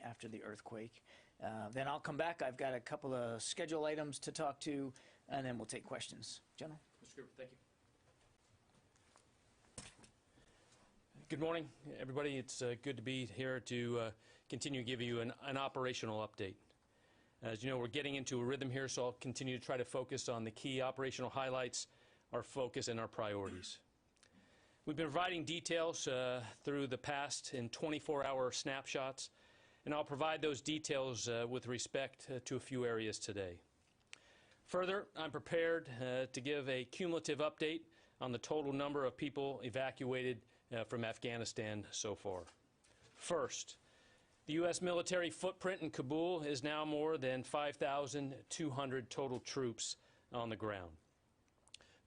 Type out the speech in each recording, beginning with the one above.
after the earthquake. Then I'll come back. I've got a couple of schedule items to talk to, and then we'll take questions. General? Mr. Cooper, thank you. Good morning, everybody. It's good to be here to continue to give you an operational update. As you know, we're getting into a rhythm here, so I'll continue to try to focus on the key operational highlights, our focus, and our priorities. We've been providing details through the past in 24-hour snapshots, and I'll provide those details with respect to a few areas today. Further, I'm prepared to give a cumulative update on the total number of people evacuated from Afghanistan so far. First, the U.S. military footprint in Kabul is now more than 5,200 total troops on the ground.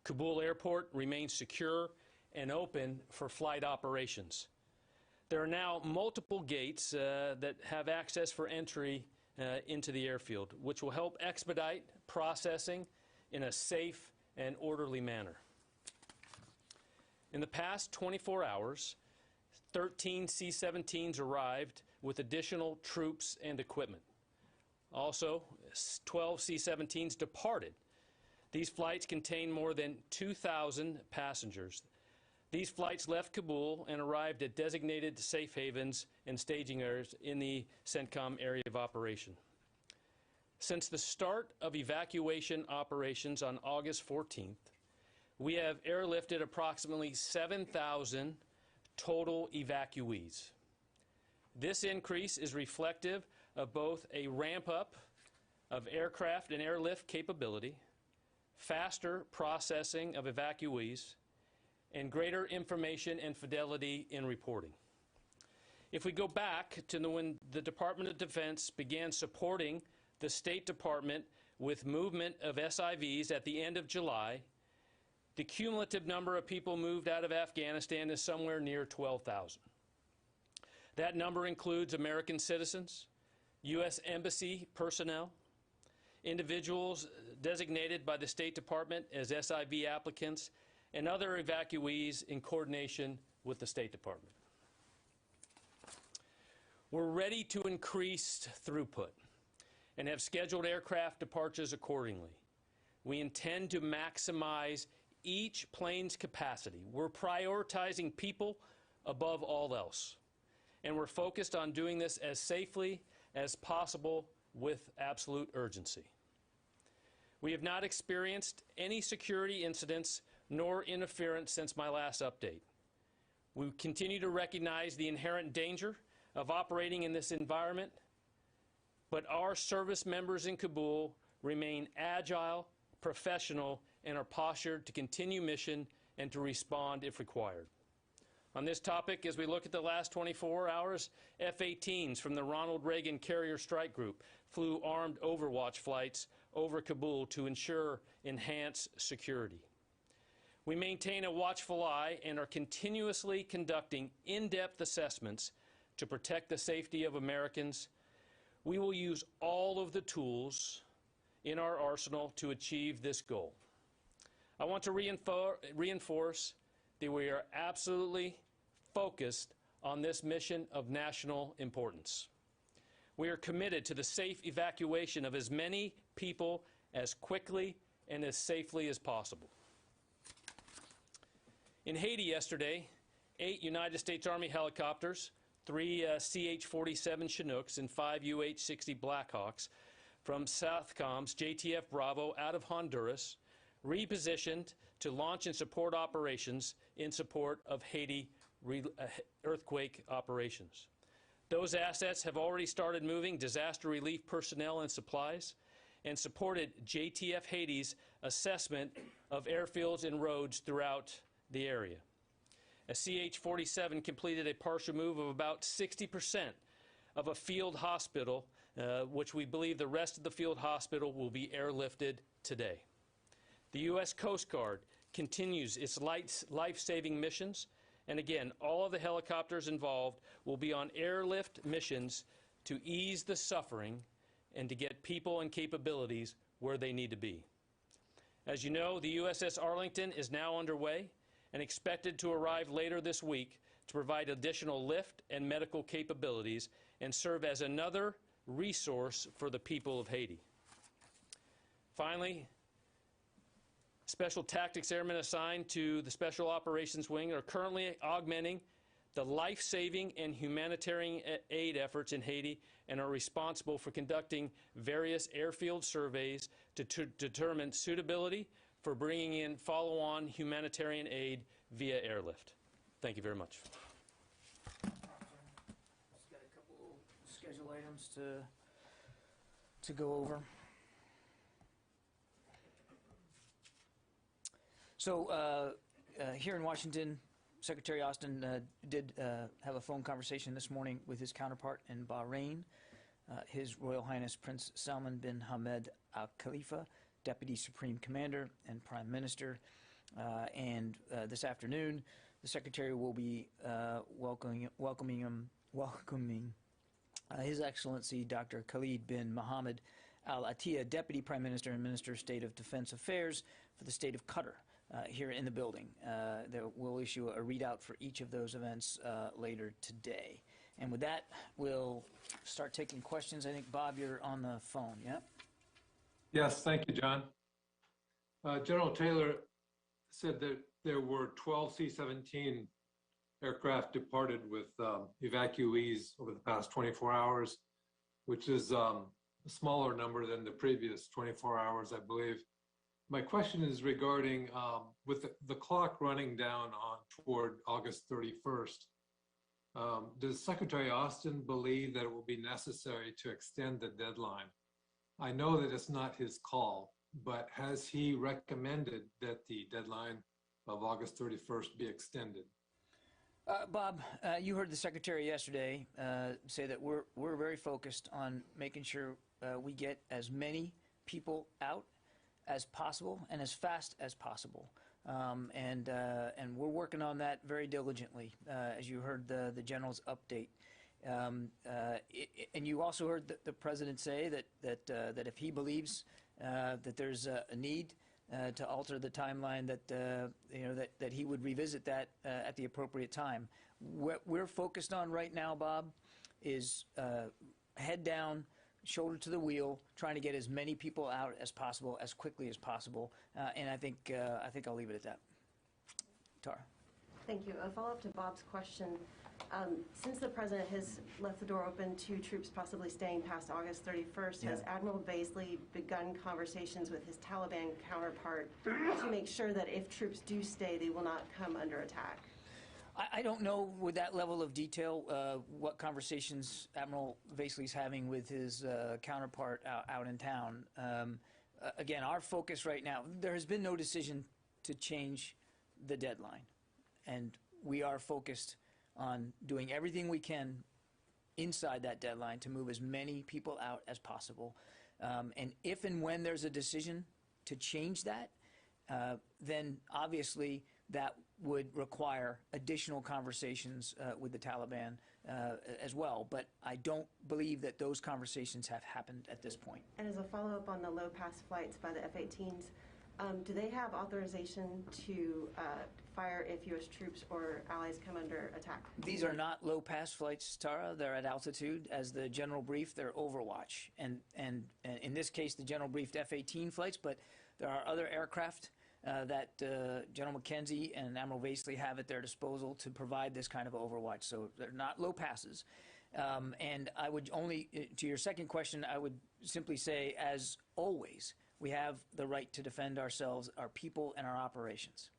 Kabul airport remains secure and open for flight operations. There are now multiple gates that have access for entry into the airfield, which will help expedite processing in a safe and orderly manner. In the past 24 hours, 13 C-17s arrived with additional troops and equipment. Also, 12 C-17s departed. These flights contain more than 2,000 passengers. These flights left Kabul and arrived at designated safe havens and staging areas in the CENTCOM area of operation. Since the start of evacuation operations on August 14th, we have airlifted approximately 7,000 total evacuees. This increase is reflective of both a ramp-up of aircraft and airlift capability, faster processing of evacuees, and greater information and fidelity in reporting. If we go back to when the Department of Defense began supporting the State Department with movement of SIVs at the end of July, the cumulative number of people moved out of Afghanistan is somewhere near 12,000. That number includes American citizens, U.S. Embassy personnel, individuals designated by the State Department as SIV applicants, and other evacuees in coordination with the State Department. We're ready to increase throughput and have scheduled aircraft departures accordingly. We intend to maximize each plane's capacity. We're prioritizing people above all else, and we're focused on doing this as safely as possible with absolute urgency. We have not experienced any security incidents nor interference since my last update. We continue to recognize the inherent danger of operating in this environment, but our service members in Kabul remain agile, professional, and are postured to continue mission and to respond if required. On this topic, as we look at the last 24 hours, F-18s from the Ronald Reagan Carrier Strike Group flew armed overwatch flights over Kabul to ensure enhanced security. We maintain a watchful eye and are continuously conducting in-depth assessments to protect the safety of Americans. We will use all of the tools in our arsenal to achieve this goal. I want to reinforce that we are absolutely focused on this mission of national importance. We are committed to the safe evacuation of as many people as quickly and as safely as possible. In Haiti yesterday, 8 United States Army helicopters, 3 CH-47 Chinooks, and 5 UH-60 Blackhawks from Southcom's JTF Bravo out of Honduras repositioned to launch and support operations in support of Haiti earthquake operations. Those assets have already started moving disaster relief personnel and supplies and supported JTF Haiti's assessment of airfields and roads throughout the area. A CH-47 completed a partial move of about 60% of a field hospital, which we believe the rest of the field hospital will be airlifted today. The U.S. Coast Guard continues its life-saving missions, and again, all of the helicopters involved will be on airlift missions to ease the suffering and to get people and capabilities where they need to be. As you know, the USS Arlington is now underway and expected to arrive later this week to provide additional lift and medical capabilities and serve as another resource for the people of Haiti. Finally, Special Tactics Airmen assigned to the Special Operations Wing are currently augmenting the life-saving and humanitarian aid efforts in Haiti and are responsible for conducting various airfield surveys to determine suitability for bringing in follow-on humanitarian aid via airlift. Thank you very much. Just got a couple schedule items to go over. So here in Washington, Secretary Austin did have a phone conversation this morning with his counterpart in Bahrain, His Royal Highness Prince Salman bin Hamad Al Khalifa, Deputy Supreme Commander and Prime Minister. And this afternoon, the Secretary will be welcoming His Excellency Dr. Khalid bin Mohammed Al Attiyah, Deputy Prime Minister and Minister of State of Defense Affairs for the state of Qatar. Here in the building. We'll issue a readout for each of those events later today. And with that, we'll start taking questions. I think, Bob, you're on the phone, yeah? Yes, thank you, John. General Taylor said that there were 12 C-17 aircraft departed with evacuees over the past 24 hours, which is a smaller number than the previous 24 hours, I believe. My question is regarding, with the clock running down toward August 31st, does Secretary Austin believe that it will be necessary to extend the deadline? I know that it's not his call, but has he recommended that the deadline of August 31st be extended? Bob, you heard the Secretary yesterday say that we're very focused on making sure we get as many people out as possible and as fast as possible. And we're working on that very diligently, as you heard the General's update. And you also heard the President say that if he believes that there's a need to alter the timeline, that he would revisit that at the appropriate time. What we're focused on right now, Bob, is head down, shoulder to the wheel, trying to get as many people out as possible, as quickly as possible, and I think I'll leave it at that. Tara. Thank you. A follow-up to Bob's question. Since the President has left the door open to troops possibly staying past August 31st, has Admiral Baisley begun conversations with his Taliban counterpart to make sure that if troops do stay, they will not come under attack? I don't know with that level of detail what conversations Admiral Baisley's having with his counterpart out in town. Again, our focus right now, there has been no decision to change the deadline, and we are focused on doing everything we can inside that deadline to move as many people out as possible. And if and when there's a decision to change that, then obviously that would require additional conversations with the Taliban as well. But I don't believe that those conversations have happened at this point. And as a follow-up on the low-pass flights by the F-18s, do they have authorization to fire if U.S. troops or allies come under attack? These are not low-pass flights, Tara. They're at altitude. As the General briefed, they're overwatch. And in this case, the General briefed F-18 flights, but there are other aircraft that General McKenzie and Admiral Baisley have at their disposal to provide this kind of overwatch. So they're not low passes. And I would only, to your second question, I would simply say, as always, we have the right to defend ourselves, our people, and our operations.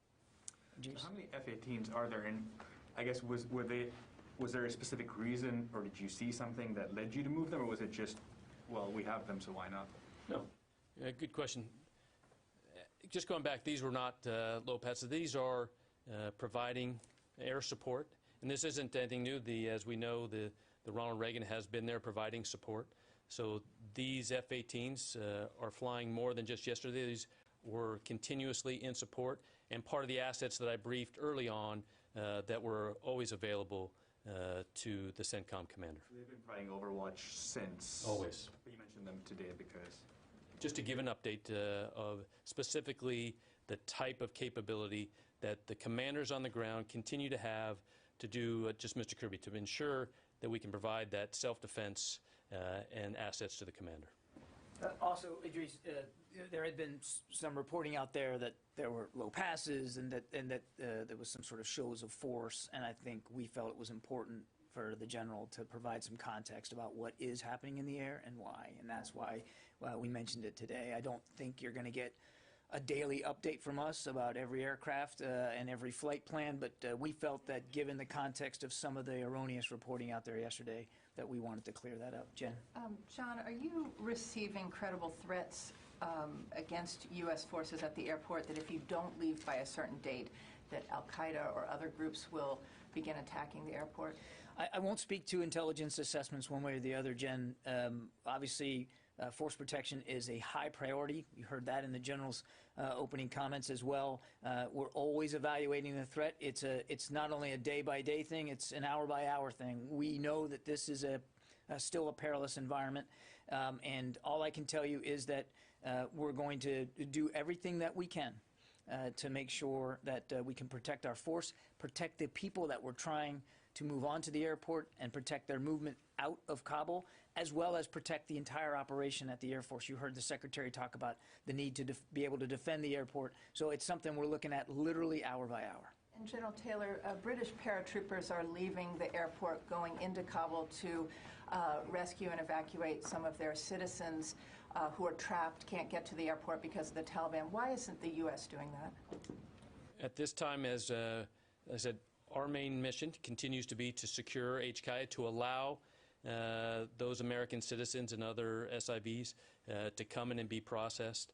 How many F-18s are there? And I guess was there a specific reason, or did you see something that led you to move them, or was it just, well, we have them, so why not? No. Good question. Just going back, these were not low passes. These are providing air support, and this isn't anything new. As we know, the Ronald Reagan has been there providing support. So these F-18s are flying more than just yesterday. These were continuously in support, and part of the assets that I briefed early on that were always available to the CENTCOM commander. So they've been providing Overwatch since? Always. But you mentioned them today because? Just to give an update of specifically the type of capability that the commanders on the ground continue to have to do, just Mr. Kirby, to ensure that we can provide that self-defense and assets to the commander. Also, Idris, there had been some reporting out there that there were low passes and that there was some sort of shows of force, and I think we felt it was important for the general to provide some context about what is happening in the air and why, and that's why we mentioned it today. I don't think you're going to get a daily update from us about every aircraft and every flight plan, but we felt that given the context of some of the erroneous reporting out there yesterday, that we wanted to clear that up. Jen? John, are you receiving credible threats against U.S. forces at the airport that if you don't leave by a certain date, that Al-Qaeda or other groups will begin attacking the airport? I won't speak to intelligence assessments one way or the other, Jen. Obviously, force protection is a high priority. You heard that in the general's opening comments as well. We're always evaluating the threat. It's not only a day-by-day thing, it's an hour-by-hour thing. We know that this is still a perilous environment, and all I can tell you is that we're going to do everything that we can to make sure that we can protect our force, protect the people that we're trying to move on to the airport and protect their movement out of Kabul, as well as protect the entire operation at the Air Force. You heard the Secretary talk about the need to be able to defend the airport. So it's something we're looking at literally hour by hour. And General Taylor, British paratroopers are leaving the airport going into Kabul to rescue and evacuate some of their citizens who are trapped, can't get to the airport because of the Taliban. Why isn't the U.S. doing that? At this time, as I said, our main mission continues to be to secure HKIA, to allow those American citizens and other SIVs to come in and be processed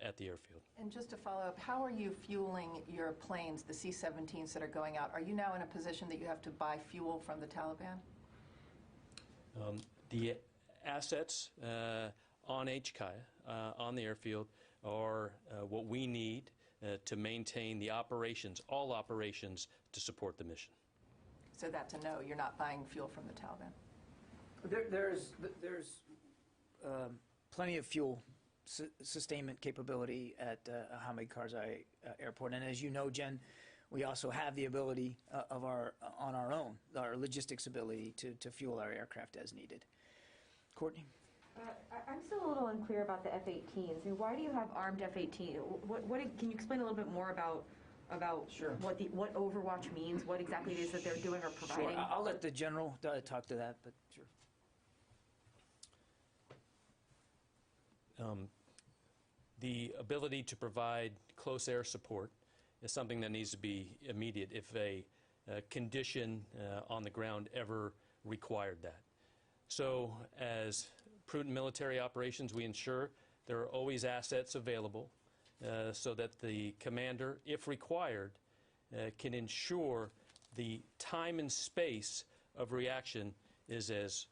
at the airfield. And just to follow up, how are you fueling your planes, the C-17s that are going out? Are you now in a position that you have to buy fuel from the Taliban? The assets on HKIA, on the airfield, are what we need to maintain the operations, all operations, to support the mission. So that's a no, you're not buying fuel from the Taliban? There's plenty of fuel sustainment capability at Hamid Karzai Airport. And as you know, Jen, we also have the ability on our own, our logistics ability to fuel our aircraft as needed. Courtney? I'm still a little unclear about the F-18s. And why do you have armed F-18? Can you explain a little bit more about Sure. what Overwatch means, what exactly it is that they're doing or providing? Sure. I'll let the general talk to that, but sure. The ability to provide close air support is something that needs to be immediate if a condition on the ground ever required that. So as prudent military operations, we ensure there are always assets available so that the commander, if required, can ensure the time and space of reaction is as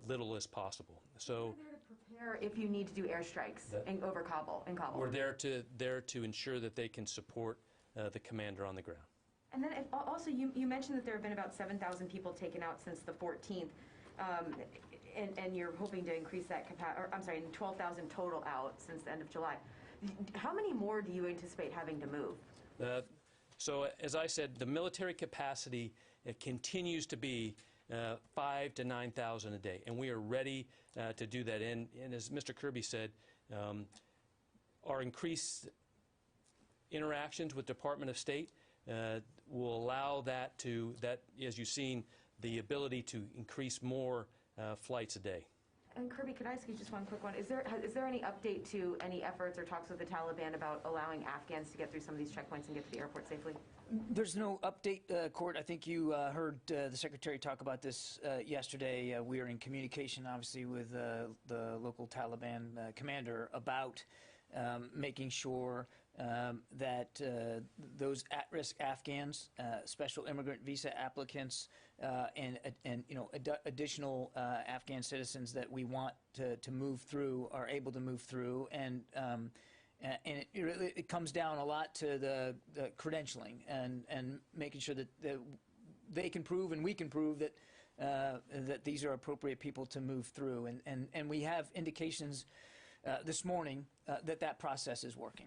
little as possible. So You're there to prepare if you need to do airstrikes over Kabul. we're there to ensure that they can support the commander on the ground. And then also you mentioned that there have been about 7,000 people taken out since the 14th. And you're hoping to increase that capacity, I'm sorry, 12,000 total out since the end of July. How many more do you anticipate having to move? So as I said, the military capacity continues to be 5,000 to 9,000 a day, and we are ready to do that. And as Mr. Kirby said, our increased interactions with Department of State will allow that, as you've seen, the ability to increase more flights a day. And Kirby, could I ask you just one quick one? Is there any update to any efforts or talks with the Taliban about allowing Afghans to get through some of these checkpoints and get to the airport safely? There's no update, Court. I think you heard the Secretary talk about this yesterday. We are in communication, obviously, with the local Taliban commander about making sure that those at-risk Afghans, special immigrant visa applicants, and additional Afghan citizens that we want to move through are able to move through, and it comes down a lot to the credentialing and making sure that they can prove and we can prove that that these are appropriate people to move through, and we have indications this morning that process is working.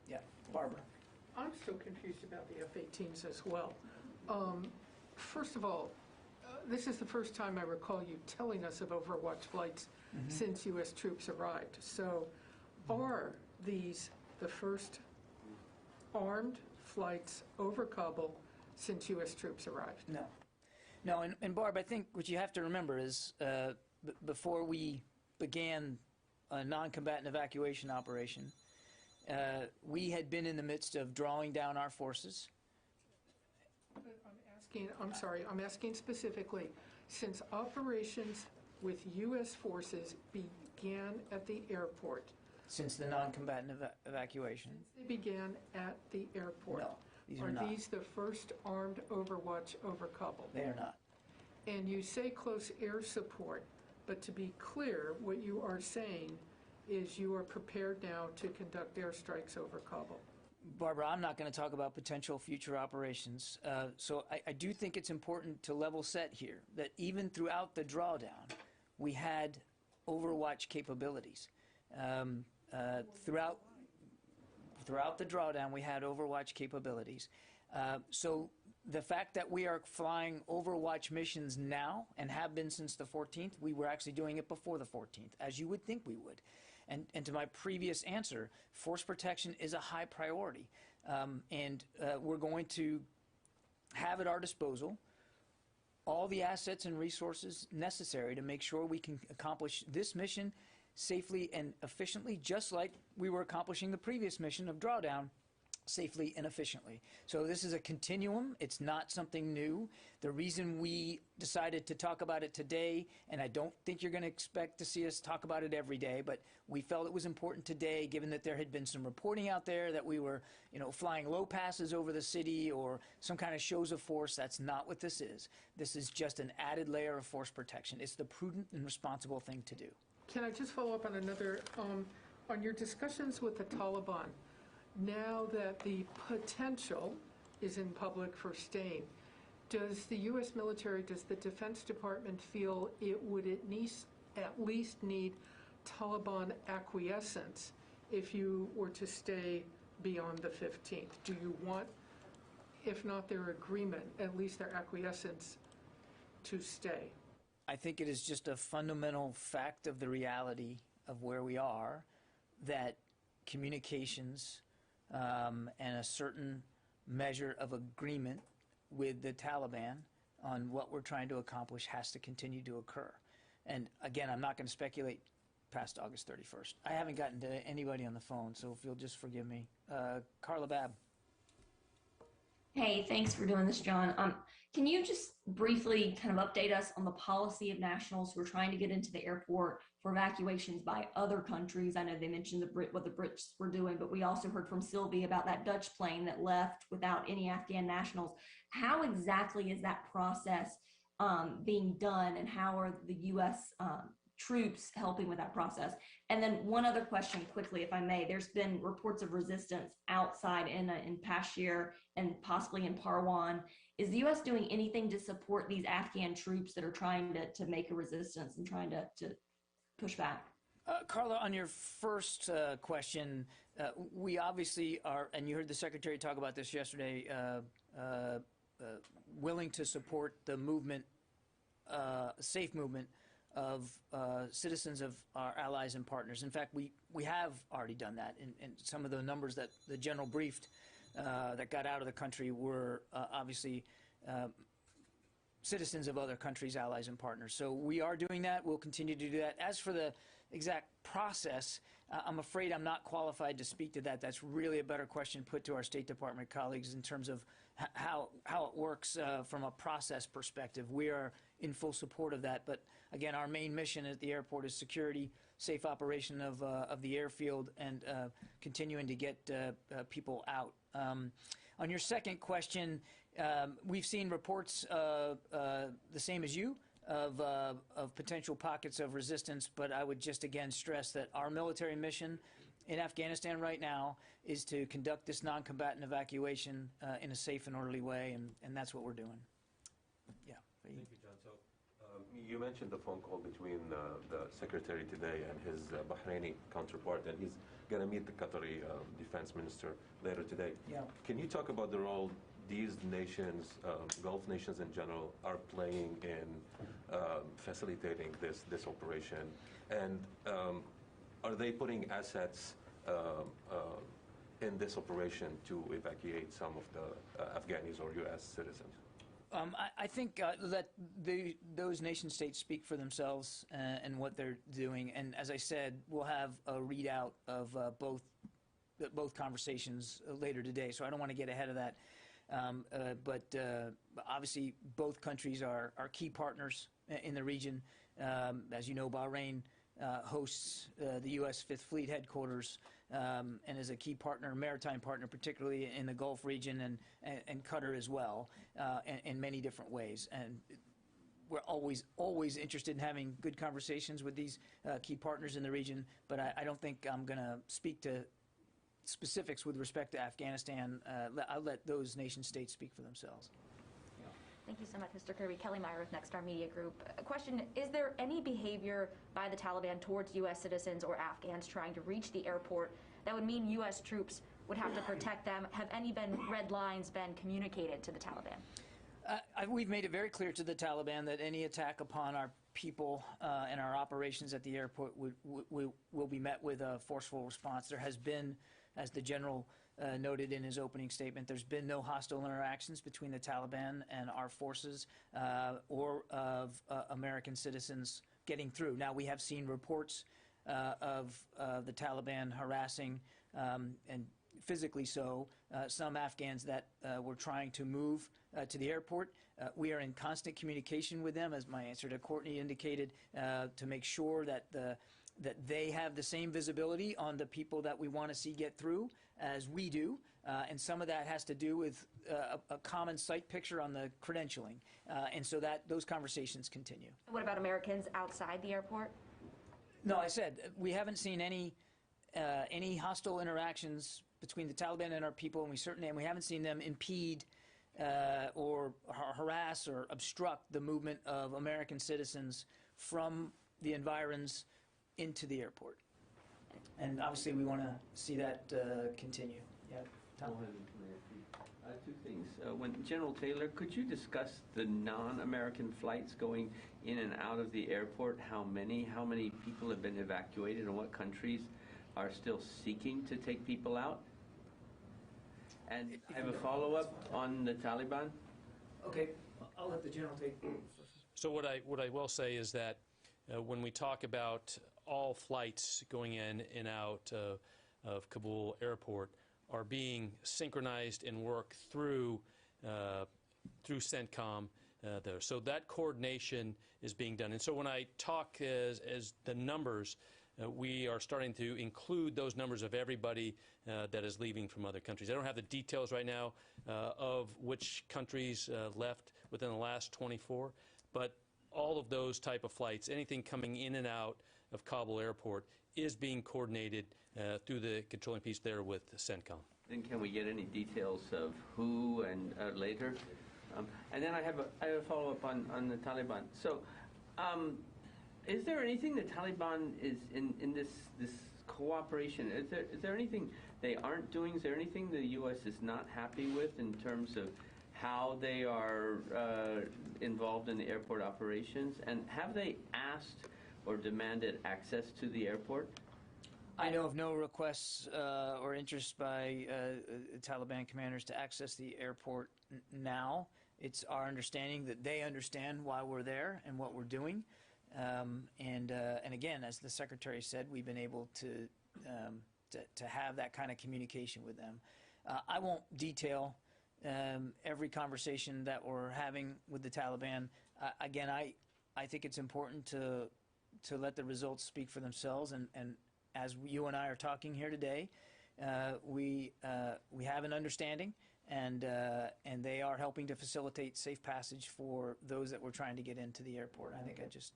Yeah, Barbara. I'm still confused about the F-18s as well. First of all, this is the first time I recall you telling us of Overwatch flights since U.S. troops arrived. So are these the first armed flights over Kabul since U.S. troops arrived? No. No, and Barb, I think what you have to remember is before we began a non-combatant evacuation operation, we had been in the midst of drawing down our forces. I'm asking specifically, since operations with U.S. forces began at the airport. Since the non-combatant evacuation. Since they began at the airport. No, these are not. Are these the first armed Overwatch over Kabul? They are not. And you say close air support, but to be clear, what you are saying is you are prepared now to conduct airstrikes over Kabul. Barbara, I'm not going to talk about potential future operations. So I do think it's important to level set here that even throughout the drawdown, we had Overwatch capabilities. Throughout the drawdown, we had Overwatch capabilities. So the fact that we are flying Overwatch missions now and have been since the 14th, we were actually doing it before the 14th, as you would think we would. And to my previous answer, force protection is a high priority. We're going to have at our disposal all the assets and resources necessary to make sure we can accomplish this mission safely and efficiently, just like we were accomplishing the previous mission of drawdown safely and efficiently. So this is a continuum. It's not something new. The reason we decided to talk about it today, and I don't think you're going to expect to see us talk about it every day, but we felt it was important today, given that there had been some reporting out there that we were, flying low passes over the city or some kind of shows of force. That's not what this is. This is just an added layer of force protection. It's the prudent and responsible thing to do. Can I just follow up on another, on your discussions with the Taliban? Now that the potential is in public for staying, does the U.S. military, does the Defense Department feel it would at least need Taliban acquiescence if you were to stay beyond the 15th? Do you want, if not their agreement, at least their acquiescence to stay? I think it is just a fundamental fact of the reality of where we are that communications and a certain measure of agreement with the Taliban on what we're trying to accomplish has to continue to occur. And again, I'm not going to speculate past August 31st. I haven't gotten to anybody on the phone, so if you'll just forgive me. Carla Babb. Hey, thanks for doing this, John. Can you just briefly kind of update us on the policy of nationals who are trying to get into the airport for evacuations by other countries? I know they mentioned what the Brits were doing, but we also heard from Sylvie about that Dutch plane that left without any Afghan nationals. How exactly is that process being done, and how are the U.S. Troops helping with that process? And then one other question quickly, if I may. There's been reports of resistance outside in Pashir and possibly in Parwan. Is the U.S. doing anything to support these Afghan troops that are trying to make a resistance and trying to push back? Carla, on your first question, we obviously are, and you heard the Secretary talk about this yesterday, willing to support the movement, safe movement of citizens of our allies and partners. In fact, we have already done that. And some of the numbers that the General briefed that got out of the country were obviously citizens of other countries, allies, and partners. So we are doing that. We'll continue to do that. As for the exact process, I'm afraid I'm not qualified to speak to that. That's really a better question put to our State Department colleagues in terms of how it works from a process perspective. We are in full support of that. But again, our main mission at the airport is security, safe operation of the airfield, and continuing to get people out. On your second question, we've seen reports the same as you of potential pockets of resistance, but I would just again stress that our military mission in Afghanistan right now is to conduct this non-combatant evacuation in a safe and orderly way, and that's what we're doing. Yeah. Thank you, John. So you mentioned the phone call between the Secretary today and his Bahraini counterpart, and he's going to meet the Qatari defense minister later today. Yeah. Can you talk about the role these nations, Gulf nations in general, are playing in facilitating this operation? And are they putting assets in this operation to evacuate some of the Afghanis or U.S. citizens? I think let those nation states speak for themselves and what they're doing. And as I said, we'll have a readout of both conversations later today. So I don't want to get ahead of that. But obviously, both countries are key partners in the region. As you know, Bahrain hosts the U.S. Fifth Fleet headquarters and is a key partner, maritime partner, particularly in the Gulf region and Qatar as well, in many different ways. And we're always interested in having good conversations with these key partners in the region. But I don't think I'm going to speak to specifics with respect to Afghanistan. I'll let those nation states speak for themselves. Thank you so much, Mr. Kirby. Kelly Meyer with Nexstar Media Group. A question, is there any behavior by the Taliban towards U.S. citizens or Afghans trying to reach the airport that would mean U.S. troops would have to protect them? Have any red lines been communicated to the Taliban? We've made it very clear to the Taliban that any attack upon our people and our operations at the airport will be met with a forceful response. There has been, as the general noted in his opening statement, there's been no hostile interactions between the Taliban and our forces or of American citizens getting through. Now, we have seen reports of the Taliban harassing and physically so some Afghans that were trying to move to the airport. We are in constant communication with them, as my answer to Courtney indicated, to make sure that they have the same visibility on the people that we want to see get through as we do. And some of that has to do with a common sight picture on the credentialing. And so those conversations continue. What about Americans outside the airport? No, I said we haven't seen any hostile interactions between the Taliban and our people, and we haven't seen them impede or harass or obstruct the movement of American citizens from the environs into the airport. And obviously, we want to see that continue. Yeah, Tom? Two things. When General Taylor, could you discuss the non-American flights going in and out of the airport? How many people have been evacuated, and what countries are still seeking to take people out? And I have a follow-up on the Taliban. Okay, I'll let the general take. So what I will say is that when we talk about all flights going in and out of Kabul airport are being synchronized and worked through CENTCOM there. So that coordination is being done. And so when I talk as the numbers, we are starting to include those numbers of everybody that is leaving from other countries. I don't have the details right now of which countries left within the last 24, but all of those type of flights, anything coming in and out of Kabul airport, is being coordinated through the controlling piece there with CENTCOM. And can we get any details of who and later? And then I have a follow-up on the Taliban. So is there anything the Taliban is in this cooperation? Is there anything they aren't doing? Is there anything the U.S. is not happy with in terms of how they are involved in the airport operations? And have they asked or demanded access to the airport? I know of no requests or interest by Taliban commanders to access the airport now. It's our understanding that they understand why we're there and what we're doing. And again, as the Secretary said, we've been able to have that kind of communication with them. I won't detail every conversation that we're having with the Taliban. Again, I think it's important to let the results speak for themselves. And as you and I are talking here today, we have an understanding, and they are helping to facilitate safe passage for those that we're trying to get into the airport. I think I just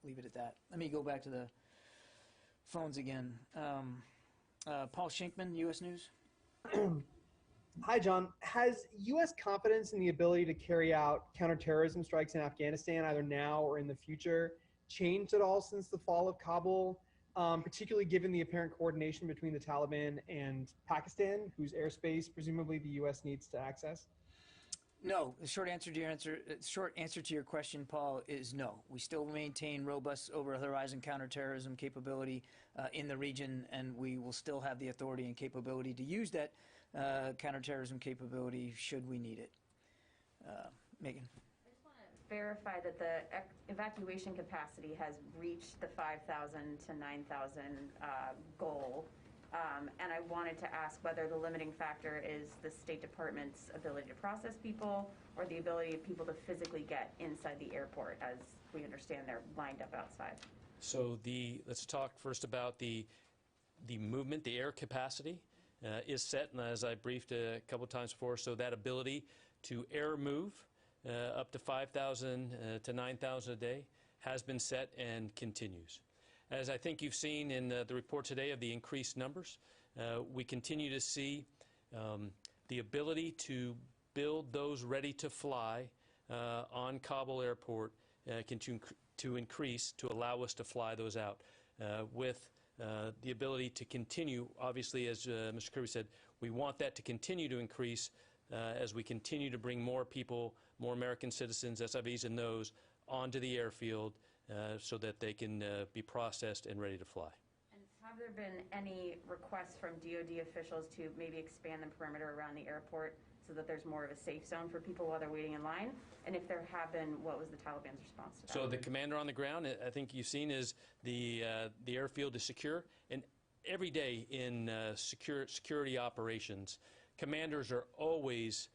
leave it at that. Let me go back to the phones again. Paul Shinkman, U.S. News. Hi, John. Has U.S. confidence in the ability to carry out counterterrorism strikes in Afghanistan, either now or in the future, changed at all since the fall of Kabul, particularly given the apparent coordination between the Taliban and Pakistan, whose airspace presumably the U.S. needs to access? No, the short answer to your question, Paul, is no. We still maintain robust over-the-horizon counterterrorism capability in the region, and we will still have the authority and capability to use that counterterrorism capability should we need it. Megan. I just want to verify that the evacuation capacity has reached the 5,000 to 9,000 goal. And I wanted to ask whether the limiting factor is the State Department's ability to process people or the ability of people to physically get inside the airport, as we understand they're lined up outside. So let's talk first about the movement. The air capacity is set, and as I briefed a couple of times before, so that ability to air move up to 5,000 to 9,000 a day has been set and continues. As I think you've seen in the report today of the increased numbers, we continue to see the ability to build those ready to fly on Kabul Airport to increase to allow us to fly those out with the ability to continue. Obviously, as Mr. Kirby said, we want that to continue to increase as we continue to bring more people, more American citizens, SIVs and those, onto the airfield so that they can be processed and ready to fly. And have there been any requests from DoD officials to maybe expand the perimeter around the airport so that there's more of a safe zone for people while they're waiting in line? And if there have been, what was the Taliban's response to that? So the commander on the ground, I think you've seen, is the airfield is secure. And every day in security operations, commanders are always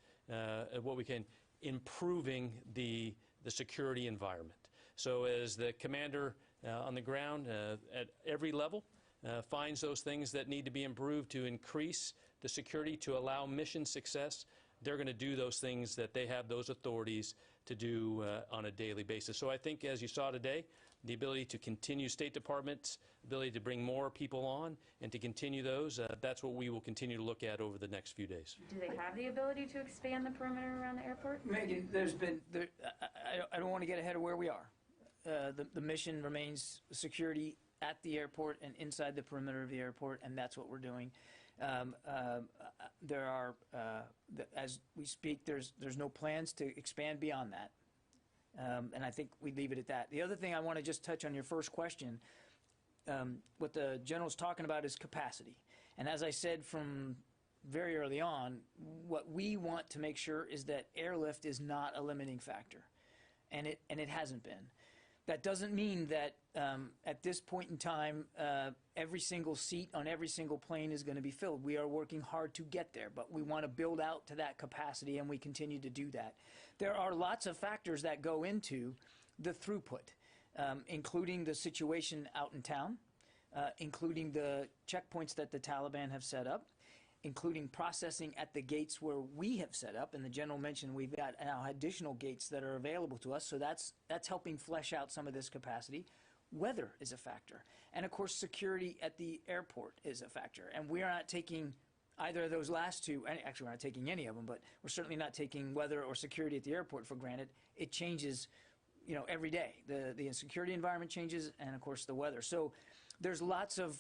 improving the security environment. So as the commander on the ground at every level finds those things that need to be improved to increase the security to allow mission success, they're going to do those things that they have those authorities to do on a daily basis. So I think, as you saw today, the ability to continue State Department's ability to bring more people on and to continue those, that's what we will continue to look at over the next few days. Do they have the ability to expand the perimeter around the airport? Megan, I don't want to get ahead of where we are. The mission remains security at the airport and inside the perimeter of the airport, and that's what we're doing. There are, as we speak, there's no plans to expand beyond that. And I think we leave it at that. The other thing I want to just touch on your first question, what the general's talking about is capacity. And as I said from very early on, what we want to make sure is that airlift is not a limiting factor, and it hasn't been. That doesn't mean that at this point in time, every single seat on every single plane is going to be filled. We are working hard to get there, but we want to build out to that capacity, and we continue to do that. There are lots of factors that go into the throughput, including the situation out in town, including the checkpoints that the Taliban have set up, including processing at the gates where we have set up, and the general mentioned we've got now additional gates that are available to us, so that's helping flesh out some of this capacity. Weather is a factor, and of course security at the airport is a factor, and we are not taking either of those last two. Actually, we're not taking any of them, but we're certainly not taking weather or security at the airport for granted. It changes, every day. The security environment changes, and of course the weather. So there's lots of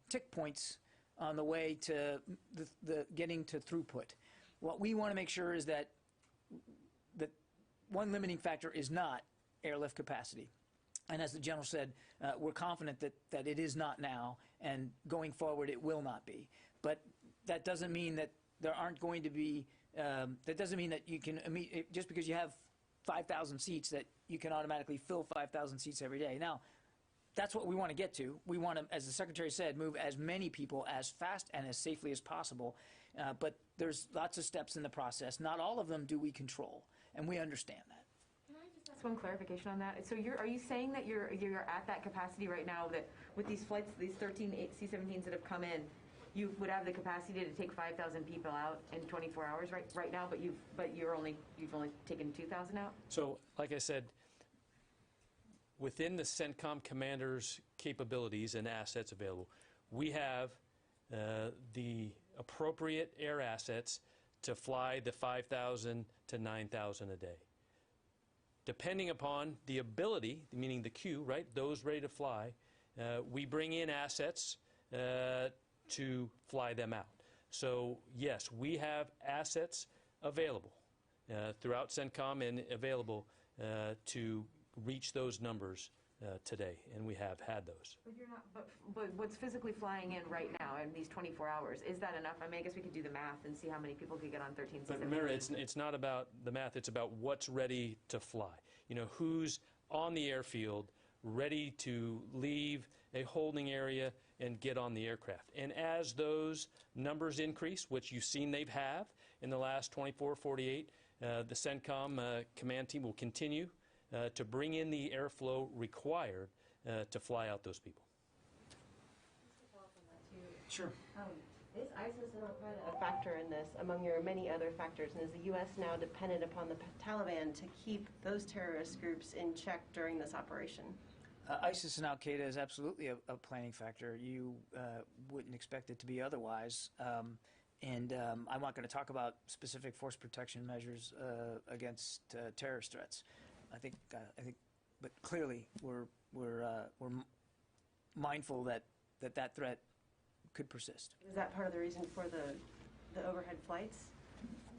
tick points on the way to the getting to throughput. What we want to make sure is that the one limiting factor is not airlift capacity. And as the general said, we're confident that it is not now, and going forward it will not be. But that doesn't mean that there aren't going to be, that doesn't mean that you can, just because you have 5,000 seats, that you can automatically fill 5,000 seats every day. Now, that's what we want to get to. We want to, as the Secretary said, move as many people as fast and as safely as possible. But there's lots of steps in the process. Not all of them do we control, and we understand that. Can I just ask one clarification on that? So are you saying that you're at that capacity right now, that with these flights, these 13 C-17s that have come in, you would have the capacity to take 5,000 people out in 24 hours right now, but you've only taken 2,000 out? So, like I said, within the CENTCOM commander's capabilities and assets available, we have the appropriate air assets to fly the 5,000 to 9,000 a day. Depending upon the ability, meaning the queue, right, those ready to fly, we bring in assets to fly them out. So yes, we have assets available throughout CENTCOM and available to reach those numbers today, and we have had those. But you're not, but what's physically flying in right now in these 24 hours, is that enough? I mean, I guess we could do the math and see how many people could get on 13 But remember, it's not about the math, it's about what's ready to fly. You know, who's on the airfield, ready to leave a holding area and get on the aircraft. And as those numbers increase, which you've seen they've have in the last 24, 48, the CENTCOM command team will continue to bring in the airflow required to fly out those people. Sure. Is ISIS and Al-Qaeda a factor in this among your many other factors? And is the U.S. now dependent upon the Taliban to keep those terrorist groups in check during this operation? ISIS and Al-Qaeda is absolutely a planning factor. You wouldn't expect it to be otherwise. I'm not going to talk about specific force protection measures against terrorist threats. I think, but clearly we're mindful that threat could persist. Is that part of the reason for the overhead flights?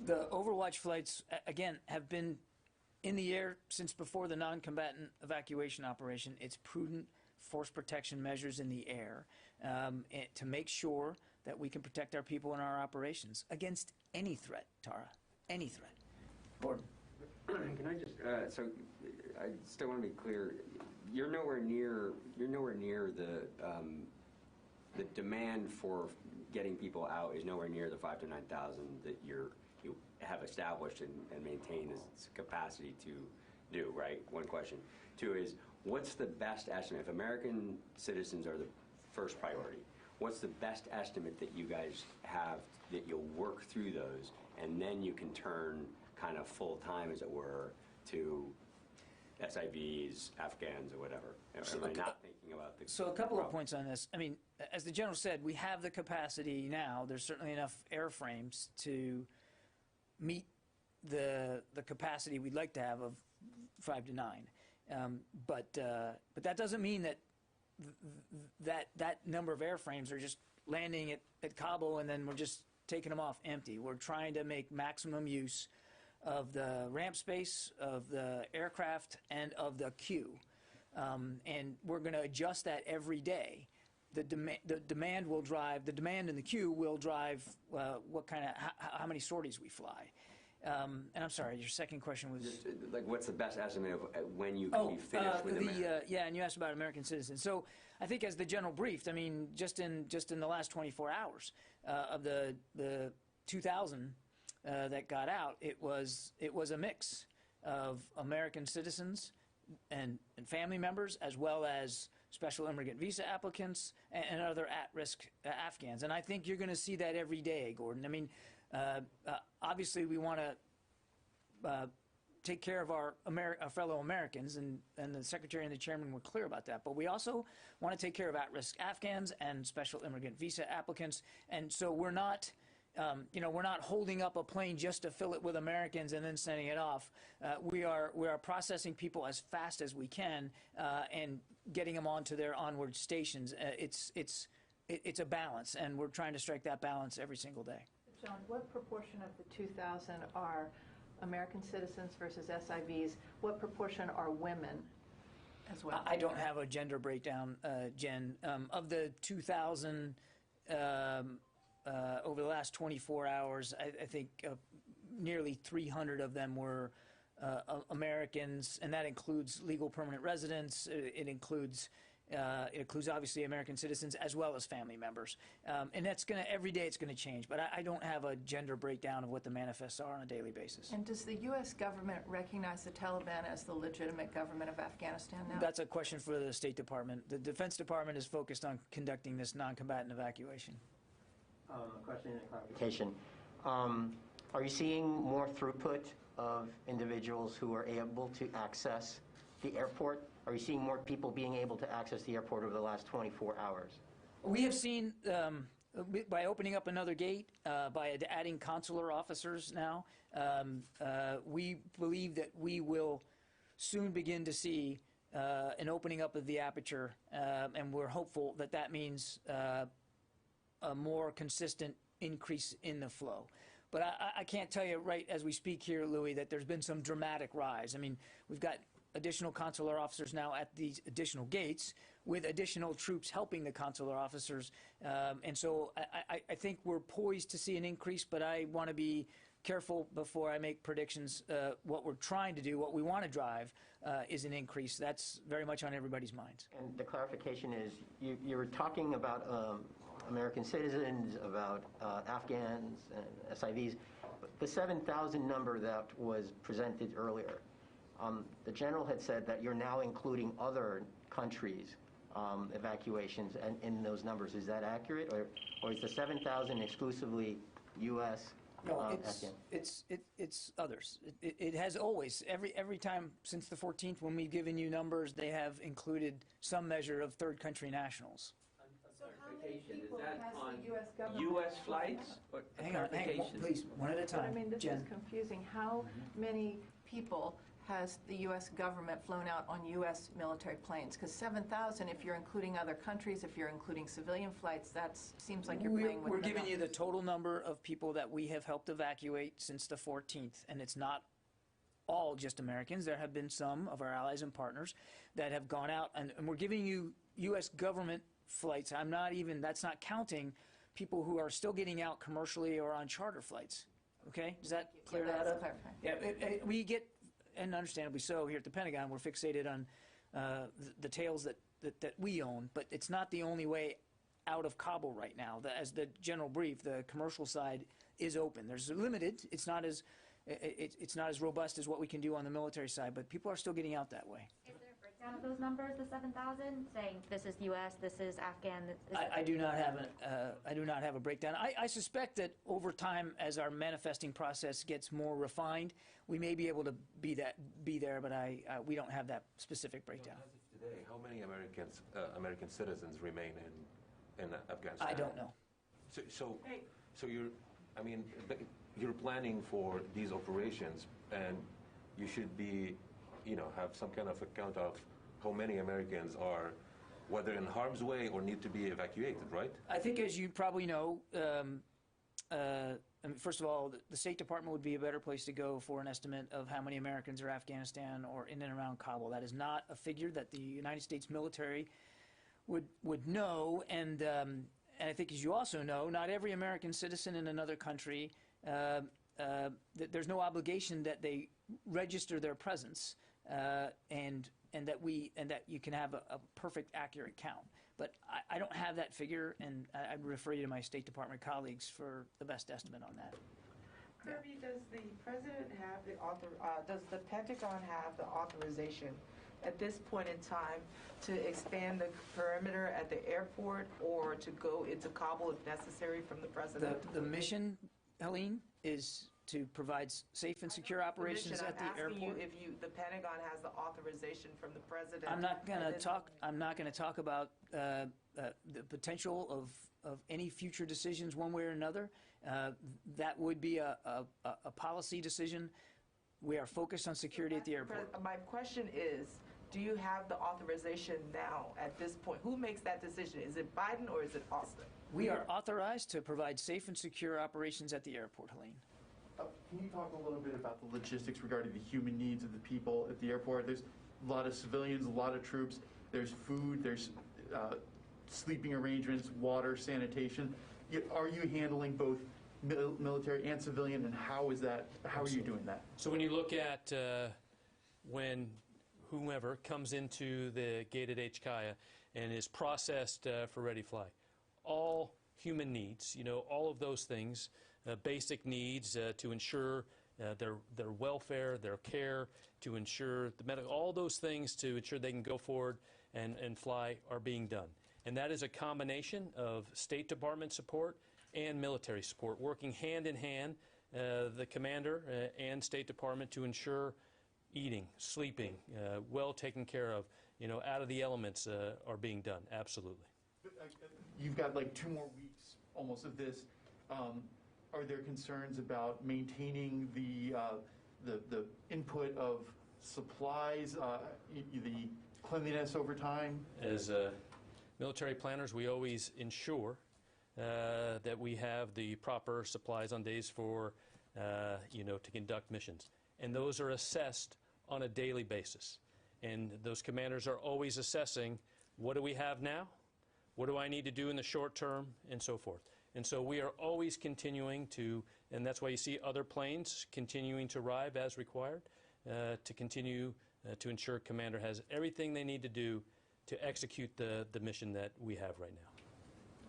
The Overwatch flights, again, have been in the air since before the non-combatant evacuation operation. It's prudent force protection measures in the air to make sure that we can protect our people and our operations against any threat, Tara, any threat. Gordon. Can I just, so I still want to be clear, you're nowhere near the demand for getting people out is nowhere near the 5,000 to 9,000 that you have established and maintain this capacity to do, right? One question. Two is, what's the best estimate? If American citizens are the first priority, what's the best estimate that you guys have that you'll work through those and then you can turn kind of full time, as it were, to SIVs, Afghans, or whatever? Am I not thinking about the... So a couple of points on this. I mean, as the general said, we have the capacity now. There's certainly enough airframes to meet the capacity we'd like to have of 5 to 9. But that doesn't mean that number of airframes are just landing at Kabul and then we're just taking them off empty. We're trying to make maximum use of the ramp space, of the aircraft, and of the queue. And we're going to adjust that every day. The demand will drive, the demand in the queue will drive how many sorties we fly. And I'm sorry, your second question was? Just, like, what's the best estimate of when you can be finished with the yeah, and you asked about American citizens. So I think as the general briefed, I mean, just in the last 24 hours of the 2,000 that got out, it was a mix of American citizens and family members, as well as special immigrant visa applicants and other at-risk Afghans. And I think you're going to see that every day, Gordon. I mean, obviously we want to take care of our fellow Americans, and the Secretary and the Chairman were clear about that. But we also want to take care of at-risk Afghans and special immigrant visa applicants. And so we're not... we're not holding up a plane just to fill it with Americans and then sending it off. We are processing people as fast as we can and getting them onto their onward stations. It's a balance, and we're trying to strike that balance every single day. John, what proportion of the 2,000 are American citizens versus SIVs? What proportion are women as well? I don't have a gender breakdown, Jen. Of the 2,000. Over the last 24 hours, I think nearly 300 of them were Americans, and that includes legal permanent residents. It includes obviously American citizens as well as family members. And that's every day it's going to change. But I don't have a gender breakdown of what the manifests are on a daily basis. And does the U.S. government recognize the Taliban as the legitimate government of Afghanistan now? That's a question for the State Department. The Defense Department is focused on conducting this non-combatant evacuation. A question and a clarification. Are you seeing more throughput of individuals who are able to access the airport? Are you seeing more people being able to access the airport over the last 24 hours? We have seen, by opening up another gate, by adding consular officers now, we believe that we will soon begin to see an opening up of the aperture, and we're hopeful that means a more consistent increase in the flow. But I can't tell you right as we speak here, Louis, that there's been some dramatic rise. I mean, we've got additional consular officers now at these additional gates with additional troops helping the consular officers. And so I think we're poised to see an increase, but I want to be careful before I make predictions. What we're trying to do, what we want to drive, is an increase. That's very much on everybody's minds. And the clarification is, you were talking about American citizens, about Afghans and SIVs. The 7,000 number that was presented earlier, the general had said that you're now including other countries' evacuations in those numbers. Is that accurate, or is the 7,000 exclusively U.S. No, Afghan? it's others. It has always, every time since the 14th when we've given you numbers, they have included some measure of third country nationals. Is that on the U.S. government? U.S. flights? Or Hang on, please, one at a But time. I mean, this Jen. is confusing. How many people has the U.S. government flown out on U.S. military planes? Because 7,000, if you're including other countries, if you're including civilian flights, that seems like you're playing with We're the giving you the numbers. total number of people that we have helped evacuate since the 14th, and it's not all just Americans. There have been some of our allies and partners that have gone out, and we're giving you U.S. government flights. That's not counting people who are still getting out commercially or on charter flights. Okay? Does that clear Yeah, that that's up? clarifying. Yeah, we get, and understandably so, here at the Pentagon, we're fixated on the tails that we own, but it's not the only way out of Kabul right now. As the general brief, the commercial side is open. There's limited. It's not as robust as what we can do on the military side, but people are still getting out that way. Is there a breakdown of those numbers, the 7,000, saying this is U.S., this is Afghan? I do not have a breakdown. I suspect that over time, as our manifesting process gets more refined, we may be able to be there, but we don't have that specific breakdown. As of today, how many American citizens remain in Afghanistan? I don't know. So you're planning for these operations, and you should be, have some kind of account of how many Americans are, whether in harm's way or need to be evacuated, right? I think, as you probably know, first of all, the State Department would be a better place to go for an estimate of how many Americans are Afghanistan or in and around Kabul. That is not a figure that the United States military would know, and I think, as you also know, not every American citizen in another country, there's no obligation that they register their presence, and that you can have a perfect, accurate count. But I don't have that figure, and I'd refer you to my State Department colleagues for the best estimate on that. Kirby, does the president have does the Pentagon have the authorization at this point in time to expand the perimeter at the airport or to go into Kabul if necessary from the president? The mission, Helene, is to provide safe and secure operations at the airport. I'm asking you if the Pentagon has the authorization from the president. I'm not going to talk about the potential of any future decisions one way or another. That would be a policy decision. We are focused on security at the airport. My question is, do you have the authorization now at this point? Who makes that decision? Is it Biden or is it Austin? We are authorized to provide safe and secure operations at the airport, Helene. Can you talk a little bit about the logistics regarding the human needs of the people at the airport? There's a lot of civilians, a lot of troops. There's food, there's sleeping arrangements, water, sanitation. Are you handling both military and civilian, and how is that? How are you doing that? So when you look at when whomever comes into the gate at HKIA and is processed for ready fly, all human needs, all of those things, basic needs to ensure their welfare, their care, to ensure the medical, all those things to ensure they can go forward and fly are being done. And that is a combination of State Department support and military support, working hand in hand, the commander and State Department, to ensure eating, sleeping, well taken care of, out of the elements are being done. Absolutely. You've got like 2 more weeks almost of this. Are there concerns about maintaining the input of supplies, the cleanliness over time? As military planners, we always ensure that we have the proper supplies on days for, to conduct missions. And those are assessed on a daily basis. And those commanders are always assessing, what do we have now? What do I need to do in the short term? And so forth. And so we are always continuing to, and that's why you see other planes continuing to arrive as required, to continue to ensure Commander has everything they need to do to execute the mission that we have right now.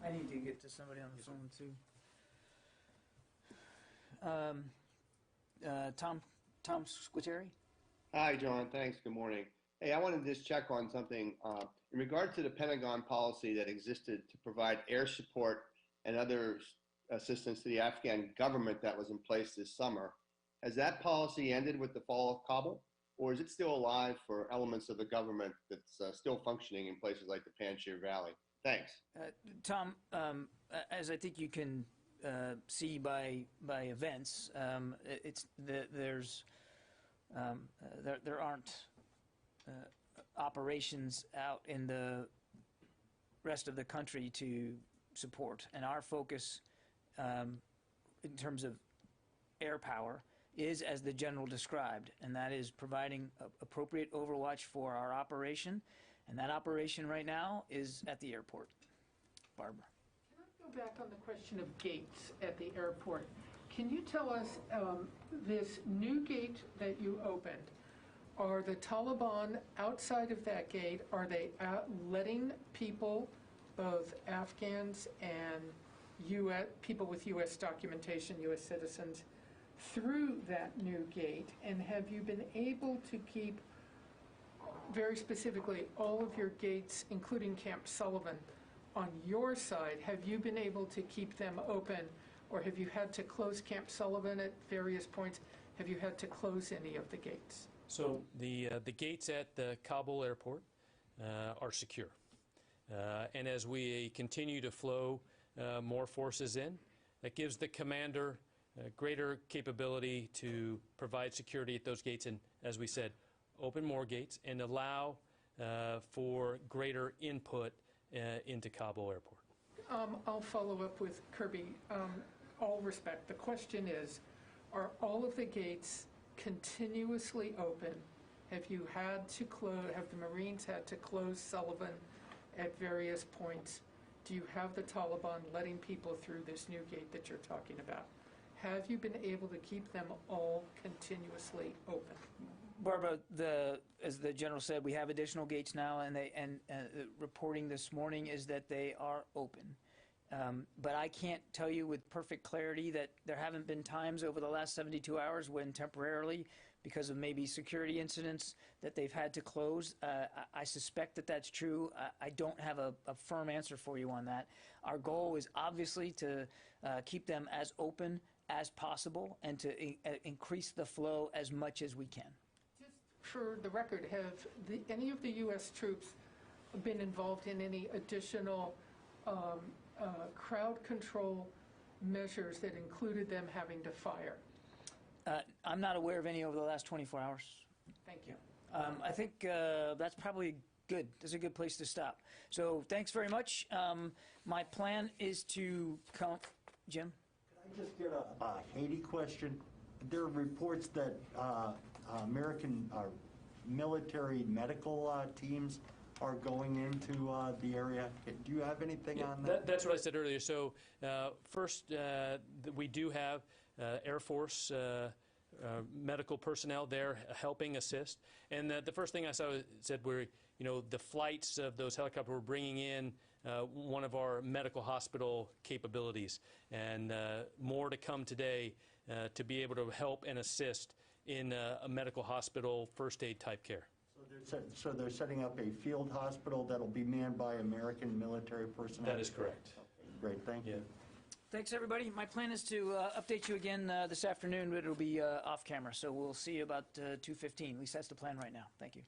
I need to get to somebody on the phone too. Tom Squitieri? Hi, John. Thanks. Good morning. Hey, I wanted to just check on something. In regard to the Pentagon policy that existed to provide air support and other assistance to the Afghan government that was in place this summer, has that policy ended with the fall of Kabul? Or is it still alive for elements of the government that's still functioning in places like the Panjshir Valley? Thanks. Tom, as I think you can see by events, there aren't operations out in the rest of the country to support, and our focus in terms of air power is as the general described, and that is providing appropriate overwatch for our operation, and that operation right now is at the airport. Barbara. Can I go back on the question of gates at the airport? Can you tell us, this new gate that you opened, are the Taliban outside of that gate? Are they letting people, both Afghans and people with U.S. documentation, U.S. citizens, through that new gate? And have you been able to keep, very specifically, all of your gates, including Camp Sullivan, on your side? Have you been able to keep them open, or have you had to close Camp Sullivan at various points? Have you had to close any of the gates? So the gates at the Kabul airport are secure. And as we continue to flow more forces in, that gives the commander greater capability to provide security at those gates and, as we said, open more gates and allow for greater input into Kabul airport. I'll follow up with Kirby. All respect. The question is, are all of the gates continuously open? Have you had to close, have the Marines had to close Sullivan at various points? Do you have the Taliban letting people through this new gate that you're talking about? Have you been able to keep them all continuously open? Barbara, as the general said, we have additional gates now, and reporting this morning is that they are open. But I can't tell you with perfect clarity that there haven't been times over the last 72 hours when temporarily, because of maybe security incidents, that they've had to close. I suspect that that's true. I don't have a firm answer for you on that. Our goal is obviously to keep them as open as possible and to increase the flow as much as we can. Just for the record, have any of the U.S. troops been involved in any additional crowd control measures that included them having to fire? I'm not aware of any over the last 24 hours. Thank you. I think that's probably good. That's a good place to stop. So thanks very much. My plan is to come. Jim? Can I just get a Haiti question? There are reports that American military medical teams are going into the area. Do you have anything on that? That's what I said earlier. So first, we do have Air Force medical personnel there helping assist. And the first thing I said were, the flights of those helicopters were bringing in one of our medical hospital capabilities. And more to come today to be able to help and assist in a medical hospital first aid type care. So they're setting up a field hospital that'll be manned by American military personnel? That is correct. Okay, great, thank you. Thanks, everybody. My plan is to update you again this afternoon, but it'll be off camera. So we'll see you about 2:15. At least that's the plan right now. Thank you.